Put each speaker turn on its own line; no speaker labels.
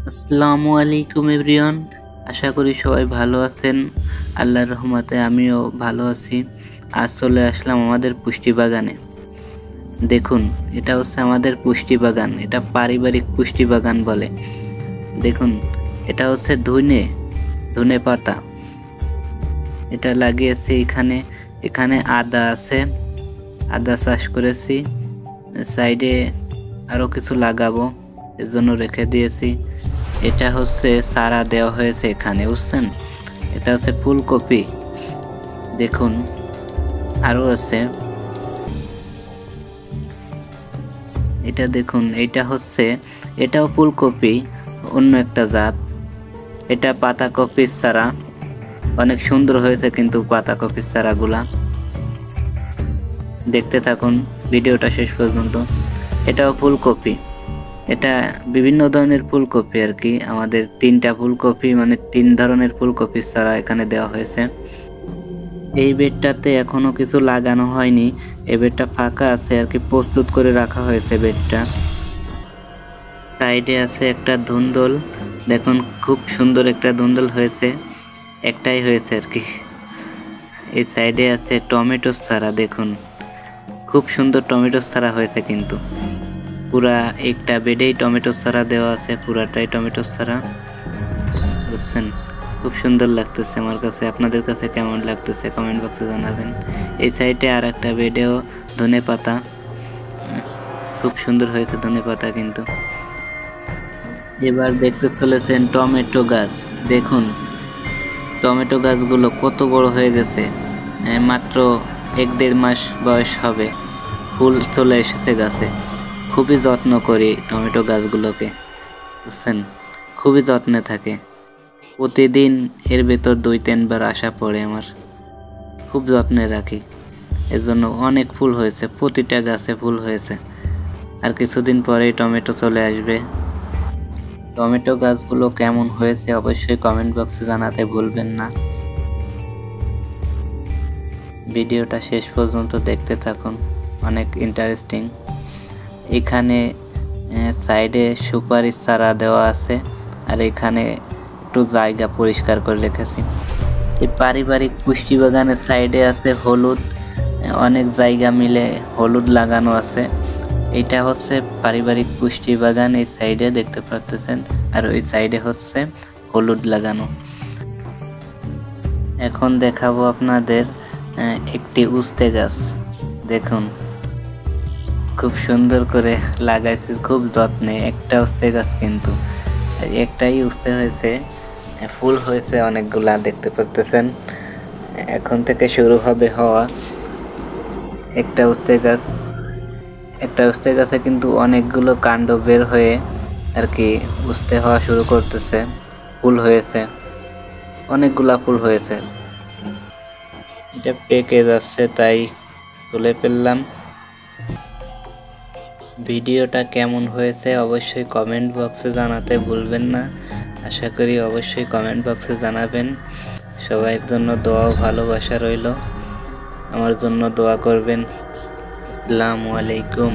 আসসালামু আলাইকুম এভরিওয়ান। আশা করি সবাই ভালো আছেন। আল্লাহর রহমতে আমিও ভালো আছি। আজ চলে আসলাম আমাদের পুষ্টি বাগানে। দেখুন, এটা হচ্ছে আমাদের পুষ্টি বাগান। এটা পারিবারিক পুষ্টি বাগান বলে। দেখুন, এটা হচ্ছে ধনে পাতা। এটা লাগিয়েছি এখানে আদা আছে, আদা চাষ করেছি। সাইডে আরো কিছু লাগাবো, এর জন্য রেখে দিয়েছি। এটা হচ্ছে চারা দেওয়া হয়েছে এখানে, বুঝছেন? এটা হচ্ছে ফুলকপি। দেখুন, আরো আছে। এটা দেখুন, এটাও ফুলকপি, অন্য একটা জাত। এটা পাতাকপির চারা, অনেক সুন্দর হয়েছে কিন্তু পাতাকপির চারাগুলা। দেখতে থাকুন ভিডিওটা শেষ পর্যন্ত। এটাও ফুলকপি। এটা বিভিন্ন ধরনের ফুলকপি আর কি। আমাদের 3টা ফুলকপি, মানে 3 ধরনের ফুলকপির চারা এখানে দেওয়া হয়েছে। এই বেডটাতে এখনো কিছু লাগানো হয়নি, এই বেডটা ফাঁকা আছে আর কি, প্রস্তুত করে রাখা হয়েছে বেডটা। সাইডে আছে একটা ধুন্দল। দেখুন, খুব সুন্দর একটা ধুন্দল হয়েছে, একটাই হয়েছে আর কি। এই সাইডে আছে টমেটোর চারা। দেখুন, খুব সুন্দর টমেটোর চারা হয়েছে কিন্তু। পুরা একটা বেডেই টমেটোর চারা দেওয়া আছে, পুরাটাই টমেটোর চারা, বুঝছেন? খুব সুন্দর লাগতেছে আমার কাছে। আপনাদের কাছে কেমন লাগতেছে কমেন্ট বক্সে জানাবেন। এই সাইডে আর একটা বেডেও ধনে পাতা, খুব সুন্দর হয়েছে ধনে পাতা কিন্তু। এবার দেখতে চলেছেন টমেটো গাছ। দেখুন, টমেটো গাছগুলো কত বড় হয়ে গেছে। মাত্র 1-1.5 মাস বয়স হবে, ফুল চলে এসেছে গাছে। খুবই যত্ন করি টমেটো গাছগুলোকে, বুঝছেন? খুবই যত্নে থাকে। প্রতিদিন এর ভেতর 2-3 বার আসা পড়ে আমার। খুব যত্নে রাখি, এর জন্য অনেক ফুল হয়েছে, প্রতিটা গাছে ফুল হয়েছে। আর কিছুদিন পরেই টমেটো চলে আসবে। টমেটো গাছগুলো কেমন হয়েছে অবশ্যই কমেন্ট বক্সে জানাতে ভুলবেন না। ভিডিওটা শেষ পর্যন্ত দেখতে থাকুন, অনেক ইন্টারেস্টিং। এখানে সাইডে সুপারির চারা দেওয়া আছে, আর এখানে একটু জায়গা পরিষ্কার করে রেখেছি। এই পারিবারিক পুষ্টি বাগানের সাইডে আছে হলুদ, অনেক জায়গা মিলে হলুদ লাগানো আছে। এটা হচ্ছে পারিবারিক পুষ্টি বাগান, এই সাইডে দেখতে পাচ্ছেন, আর ওই সাইডে হচ্ছে হলুদ লাগানো। এখন দেখাবো আপনাদের একটি উস্তে গাছ। দেখুন, খুব সুন্দর করে লাগাইছি, খুব যত্নে। একটা উস্তে গাছ কিন্তু, একটাই উস্তে হয়েছে, ফুল হয়েছে অনেকগুলা, দেখতে পাচ্ছেন। এখন থেকে শুরু হবে হওয়া। একটা উস্তে গাছে কিন্তু অনেকগুলো কাণ্ড বের হয়ে আর কি উস্তে হওয়া শুরু করতেছে, ফুল হয়েছে, অনেকগুলা ফুল হয়েছে। এটা পেকে যাচ্ছে, তাই তুলে ফেললাম। ভিডিওটা কেমন হয়েছে অবশ্যই কমেন্ট বক্সে জানাতে ভুলবেন না। আশা করি অবশ্যই কমেন্ট বক্সে জানাবেন। সবার জন্য দোয়া ও ভালোবাসা রইল, আমার জন্য দোয়া করবেন। আসসালামু আলাইকুম।